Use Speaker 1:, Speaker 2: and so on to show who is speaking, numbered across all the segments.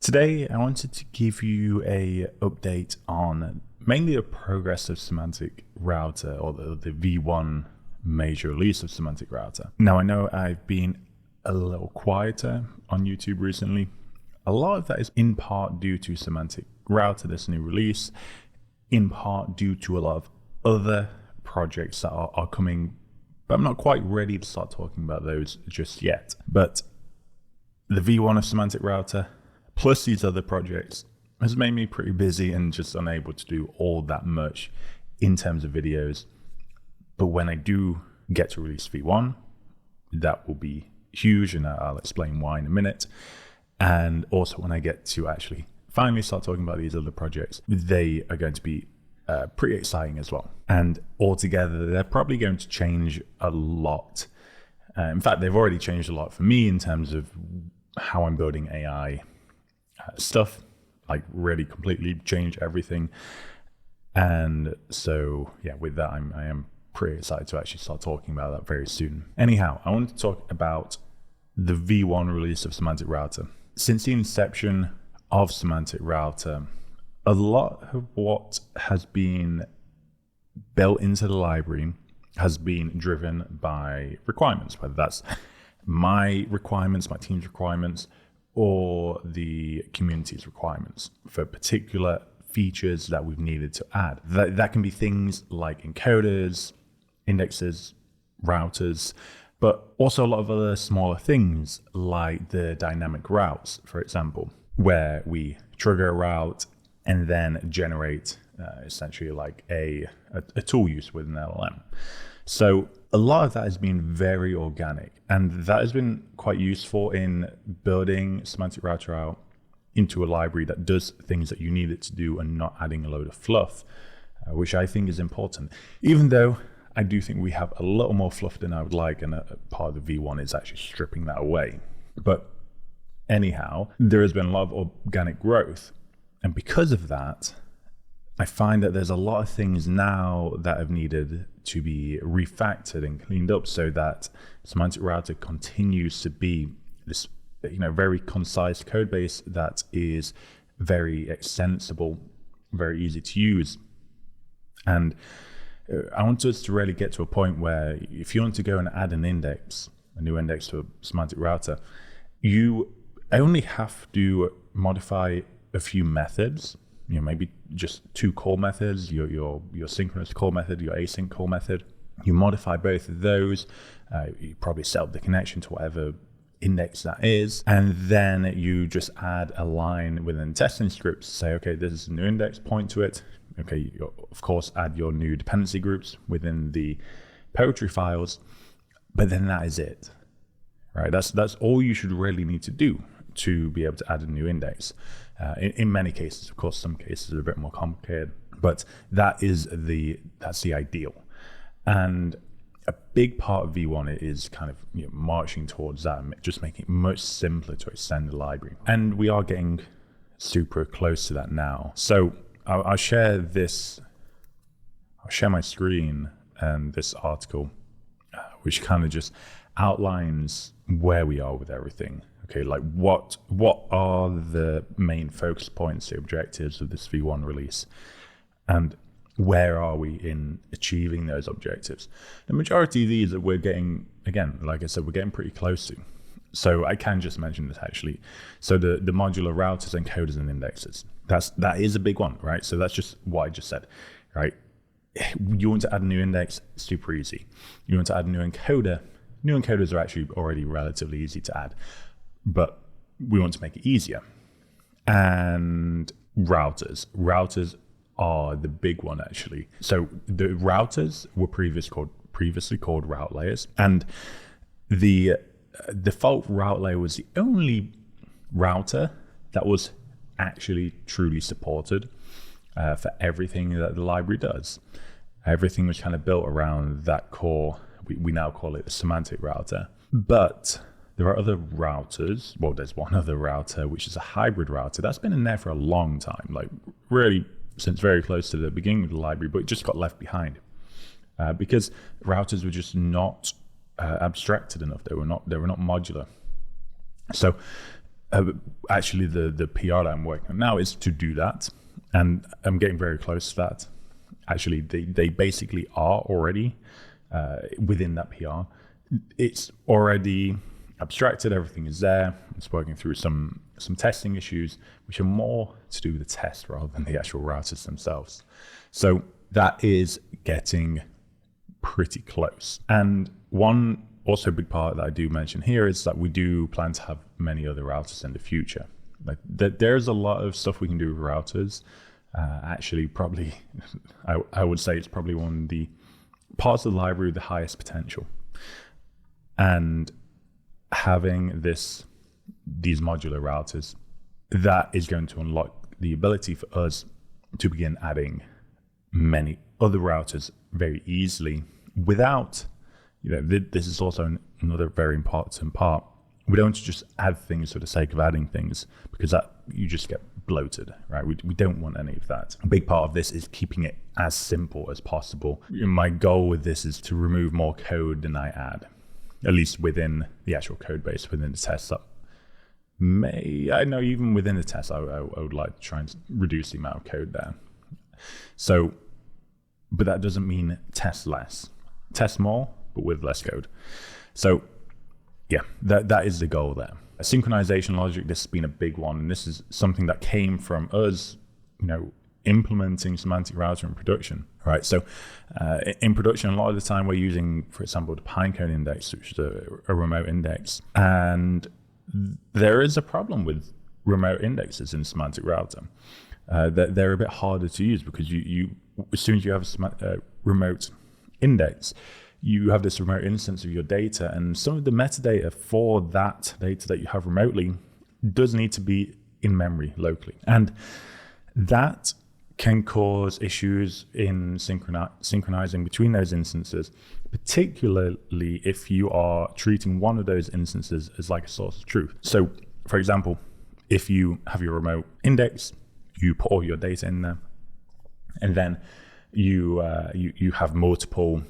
Speaker 1: Today, I wanted to give you a update on mainly the progress of Semantic Router, or the V1 major release of Semantic Router. Now, I know I've been a little quieter on YouTube recently. A lot of that is in part due to Semantic Router, this new release, in part due to a lot of other projects that are coming, but I'm not quite ready to start talking about those just yet. But the V1 of Semantic Router, plus these other projects, has made me pretty busy and just unable to do all that much in terms of videos. But when I do get to release V1, that will be huge, and I'll explain why in a minute. And also when I get to actually finally start talking about these other projects, they are going to be pretty exciting as well. And altogether, they're probably going to change a lot. In fact, they've already changed a lot for me in terms of how I'm building AI stuff, like really completely change everything. And so yeah, with that, I am pretty excited to actually start talking about that very soon. Anyhow, I want to talk about the V1 release of Semantic Router. Since the inception of Semantic Router, a lot of what has been built into the library has been driven by requirements, whether that's my requirements, my team's requirements, or the community's requirements for particular features that we've needed to add. That can be things like encoders, indexes, routers, but also a lot of other smaller things like the dynamic routes, for example, where we trigger a route and then generate essentially like a tool use with an LLM. So a lot of that has been very organic, and that has been quite useful in building Semantic Router out into a library that does things that you need it to do and not adding a load of fluff, which I think is important. Even though I do think we have a little more fluff than I would like, and a part of the V1 is actually stripping that away. But anyhow, there has been a lot of organic growth. And because of that, I find that there's a lot of things now that have needed to be refactored and cleaned up so that Semantic Router continues to be this, very concise code base that is very extensible, very easy to use. And I want us to really get to a point where if you want to go and add an index, a new index to a Semantic Router, you only have to modify a few methods, maybe just two call methods, your synchronous call method, your async call method. You modify both of those, you probably set up the connection to whatever index that is, and then you just add a line within testing scripts to say, okay, this is a new index, point to it. Okay, you of course add your new dependency groups within the poetry files, but then that is it, right? That's all you should really need to do to be able to add a new index. In many cases, of course, some cases are a bit more complicated, but that's the ideal. And a big part of V1 is kind of marching towards that, and just making it much simpler to extend the library. And we are getting super close to that now. So I'll share my screen and this article, which kind of just outlines where we are with everything. Okay, like what are the main focus points, the objectives of this V1 release, and where are we in achieving those objectives? The majority of these that we're getting, again, like I said, we're getting pretty close to. So I can just mention this actually. So the modular routers, encoders, and indexes, that is a big one, right? So that's just what I just said, right? You want to add a new index, super easy. You want to add a new encoder. New encoders are actually already relatively easy to add, but we want to make it easier. And routers are the big one actually. So the routers were previously called route layers, and the default route layer was the only router that was actually truly supported for everything that the library does. Everything was kind of built around that core. We now call it the Semantic Router. But there are other routers. Well, there's one other router, which is a hybrid router. That's been in there for a long time, like really since very close to the beginning of the library, but it just got left behind because routers were just not abstracted enough. They were not modular. So Actually, the PR that I'm working on now is to do that, and I'm getting very close to that. Actually, they basically are already within that PR. It's already abstracted, everything is there. It's working through some testing issues, which are more to do with the test rather than the actual routers themselves. So that is getting pretty close. And one also big part that I do mention here is that we do plan to have many other routers in the future. Like there's a lot of stuff we can do with routers. Actually, probably, I would say it's probably one of the parts of the library with the highest potential. And having these modular routers, that is going to unlock the ability for us to begin adding many other routers very easily without, this is also another very important part. We don't just add things for the sake of adding things, because that you just get bloated, right? We don't want any of that. A big part of this is keeping it as simple as possible. My goal with this is to remove more code than I add, at least within the actual code base, within the test. I know even within the test, I would like to try and reduce the amount of code there. So, but that doesn't mean test less. Test more, but with less code. So yeah, that is the goal there. Synchronization logic, this has been a big one. And this is something that came from us, implementing Semantic Router in production, right? So in production, a lot of the time we're using, for example, the pinecone index, which is a remote index. And there is a problem with remote indexes in Semantic Router. They're a bit harder to use because you as soon as you have a remote index, you have this remote instance of your data, and some of the metadata for that data that you have remotely does need to be in memory locally. And that can cause issues in synchronizing between those instances, particularly if you are treating one of those instances as like a source of truth. So, for example, if you have your remote index, you put all your data in there, and then you have multiple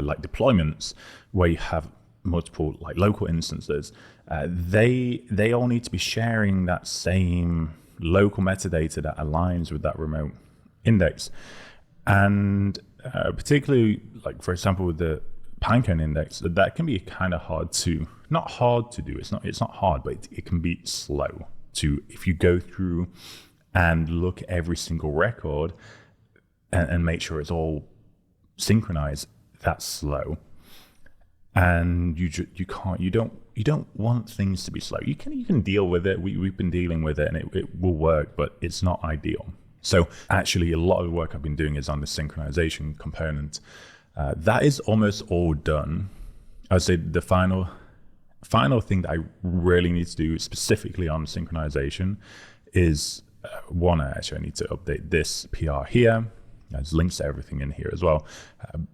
Speaker 1: like deployments where you have multiple like local instances. They all need to be sharing that same local metadata that aligns with that remote index. And particularly, like for example, with the pinecone index, that can be kind of not hard to do. It's not hard, but it can be slow to, if you go through and look at every single record and make sure it's all synchronized. That's slow, and you don't want things to be slow. You can deal with it. We've been dealing with it, and it will work, but it's not ideal. So actually, a lot of the work I've been doing is on the synchronization component. That is almost all done. I'd say the final thing that I really need to do specifically on synchronization is I need to update this PR here. There's links to everything in here as well.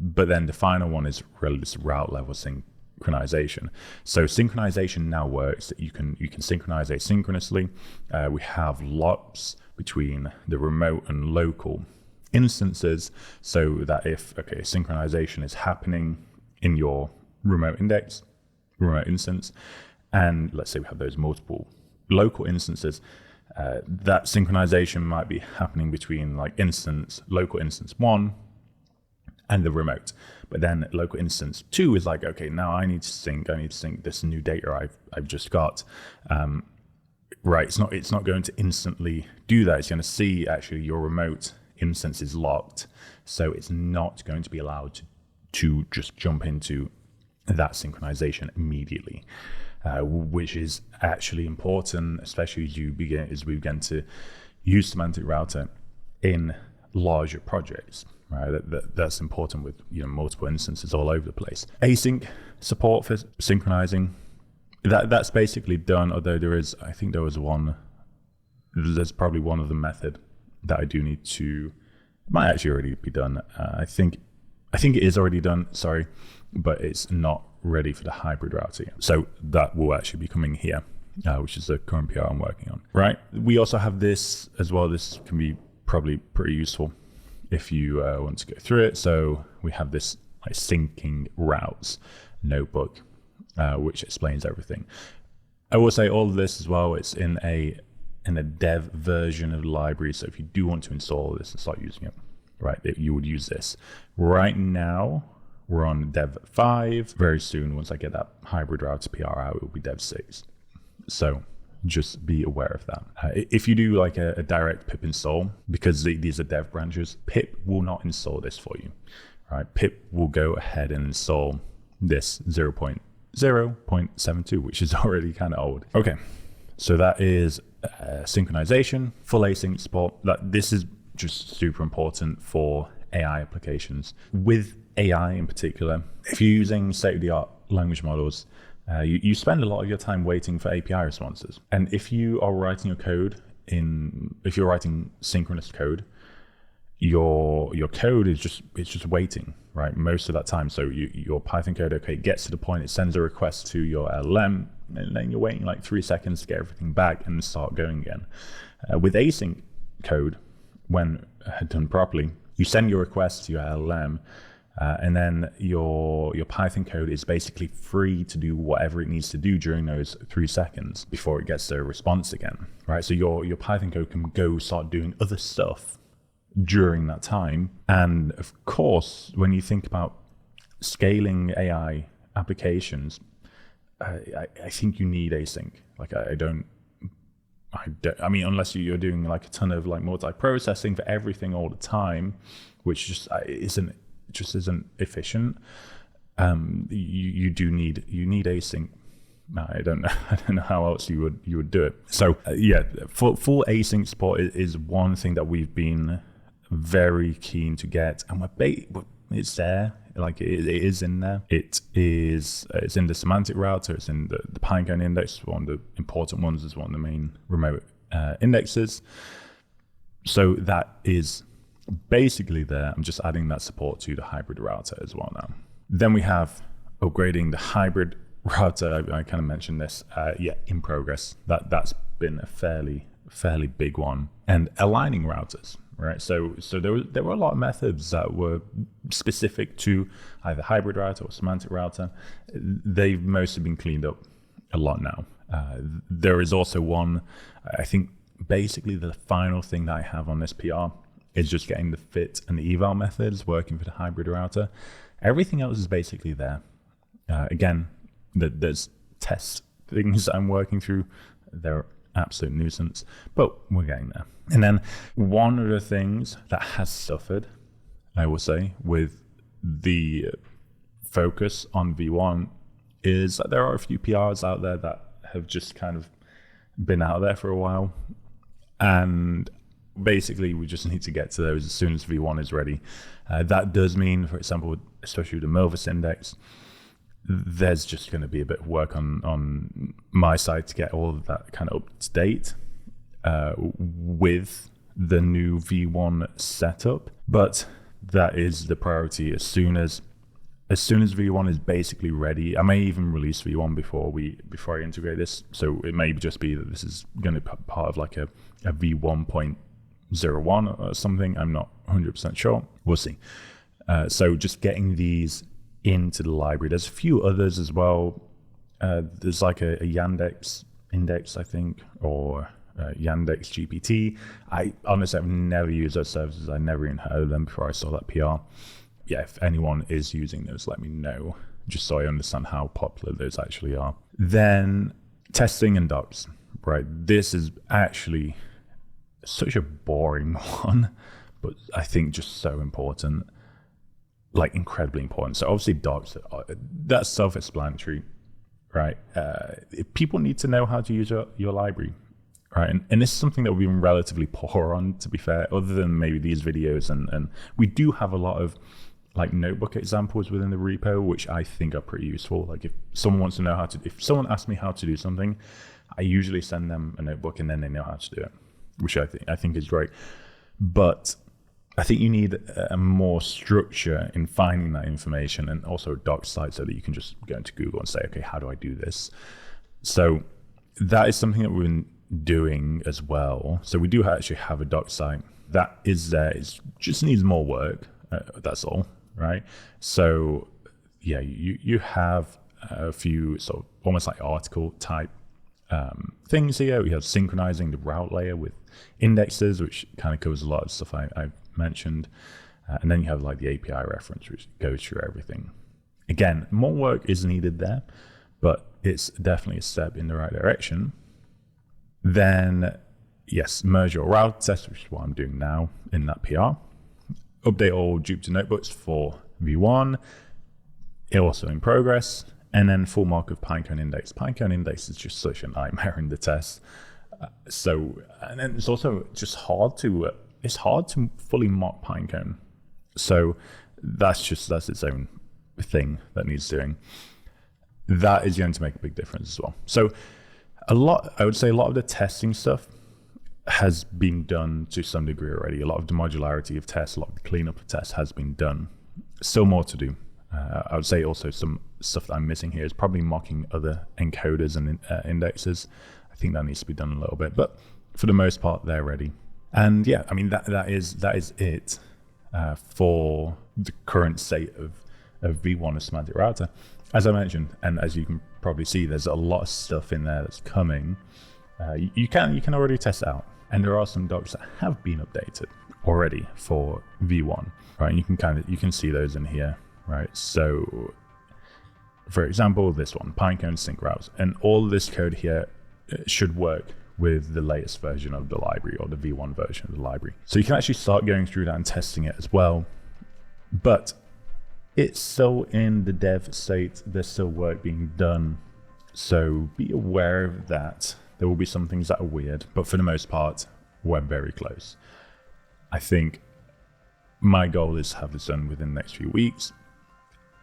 Speaker 1: But then the final one is really this route level synchronization. So synchronization now works that you can synchronize asynchronously. We have locks between the remote and local instances, so that if synchronization is happening in your remote instance, and let's say we have those multiple local instances, that synchronization might be happening between like local instance 1 and the remote. But then local instance 2 is like, okay, now I need to sync this new data I've just got. Right, it's not going to instantly do that. It's going to see actually your remote instance is locked, so it's not going to be allowed to just jump into that synchronization immediately. Which is actually important, especially as we begin to use Semantic Router in larger projects. Right, that's important with multiple instances all over the place. Async support for synchronizing, that's basically done. Although there's probably one other method that I do need to, might actually already be done. I think it is already done. Sorry, but it's not ready for the hybrid router yet. So that will actually be coming here, which is the current PR I'm working on. Right. We also have this as well. This can be probably pretty useful if you want to go through it. So we have this like syncing routes notebook, which explains everything. I will say all of this as well, it's in a dev version of the library. So if you do want to install this and start using it, right, you would use this. Right now, we're on dev 5. Very soon, once I get that hybrid router PR out, it will be dev 6. So just be aware of that. If you do like a direct pip install, because these are dev branches, pip will not install this for you, right? Pip will go ahead and install this 0.0.72, which is already kind of old. Okay, so that is synchronization, full async support. This is just super important for AI applications. With AI in particular, if you're using state-of-the-art language models, you spend a lot of your time waiting for API responses. And if you are writing your code if you're writing synchronous code, your code is just waiting, right? Most of that time. So your Python code, okay, gets to the point, it sends a request to your LLM, and then you're waiting like 3 seconds to get everything back and start going again. With async code, when done properly, you send your request to your LLM, and then your Python code is basically free to do whatever it needs to do during those 3 seconds before it gets the response again, right? So your Python code can go start doing other stuff during that time. And of course, when you think about scaling AI applications, I think you need async. Like I mean, unless you're doing like a ton of like multi-processing for everything all the time, which just isn't efficient. You need async. I don't know how else you would do it. So full async support is one thing that we've been very keen to get, and it's there. Like it is in there. It's in the semantic router. It's in the Pinecone index. One of the important ones is one of the main remote indexes. So that is basically there. I'm just adding that support to the hybrid router as well now. Then we have upgrading the hybrid router. I kind of mentioned this. In progress. That's been a fairly big one. And aligning routers. Right, so there were a lot of methods that were specific to either hybrid router or semantic router. They've mostly been cleaned up a lot now. There is also one, I think basically the final thing that I have on this PR is just getting the fit and the eval methods working for the hybrid router. Everything else is basically there. Again, there's test things I'm working through. They're absolute nuisance, but we're getting there. And then one of the things that has suffered, I will say, with the focus on V1 is that there are a few PRs out there that have just kind of been out there for a while. And basically, we just need to get to those as soon as V1 is ready. That does mean, for example, especially with the Milvus index, there's just going to be a bit of work on my side to get all of that kind of up to date with the new V1 setup. But that is the priority. As soon as V1 is basically ready, I may even release V1 before I integrate this. So it may just be that this is going to be part of like a V1.01 or something. I'm not 100% sure. We'll see. So just getting these into the library. There's a few others as well. There's like a Yandex index, I think, or Yandex GPT. I honestly have never used those services. I never even heard of them before I saw that PR. Yeah, if anyone is using those, let me know, just so I understand how popular those actually are. Then testing and docs, right? This is actually such a boring one, but I think just so important. Like incredibly important. So obviously docs, that's self-explanatory, right? People need to know how to use your library, right? And this is something that we've been relatively poor on, to be fair, other than maybe these videos. And we do have a lot of like notebook examples within the repo, which I think are pretty useful. Like if someone wants to know if someone asks me how to do something, I usually send them a notebook and then they know how to do it, which I think is great. But I think you need a more structure in finding that information, and also a doc site so that you can just go into Google and say, okay, how do I do this? So that is something that we've been doing as well. So we do actually have a doc site that is there. It just needs more work. That's all, right? So yeah, you have a few sort of almost like article type things here. We have synchronizing the route layer with indexes, which kind of covers a lot of stuff I've mentioned. And then you have like the API reference, which goes through everything. Again, more work is needed there, but it's definitely a step in the right direction. Then, yes, merge your route test, which is what I'm doing now in that PR. Update all Jupyter notebooks for V1. Also in progress. And then full mock of Pinecone index. Pinecone index is just such a nightmare in the test. And then it's also just hard to fully mock Pinecone. So that's its own thing that needs doing. That is going to make a big difference as well. So I would say a lot of the testing stuff has been done to some degree already. A lot of the modularity of tests, a lot of the cleanup of tests has been done. Still more to do. I would say also some stuff that I'm missing here is probably mocking other encoders and indexes. I think that needs to be done a little bit, but for the most part, they're ready. And yeah, I mean, that is it for the current state of V1 of Semantic Router. As I mentioned, and as you can probably see, there's a lot of stuff in there that's coming. You can already test it out, and there are some docs that have been updated already for V1, right? And you can see those in here, right? So, for example, this one, Pinecone sync routes, and all this code here should work with the latest version of the library, or the V1 version of the library. So you can actually start going through that and testing it as well. But it's still in the dev state. There's still work being done. So be aware of that. There will be some things that are weird, but for the most part, we're very close. I think my goal is to have this done within the next few weeks,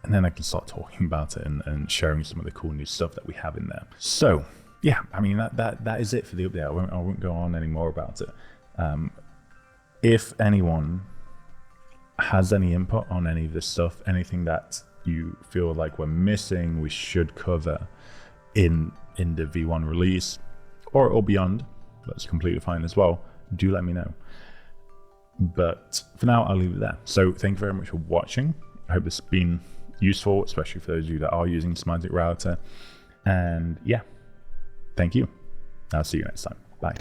Speaker 1: and then I can start talking about it and sharing some of the cool new stuff that we have in there. So yeah, I mean, that is it for the update. I won't go on any more about it. If anyone has any input on any of this stuff, anything that you feel like we're missing, we should cover in the V1 release or beyond, that's completely fine as well. Do let me know. But for now, I'll leave it there. So thank you very much for watching. I hope this has been useful, especially for those of you that are using Semantic Router. And yeah, thank you. I'll see you next time. Bye.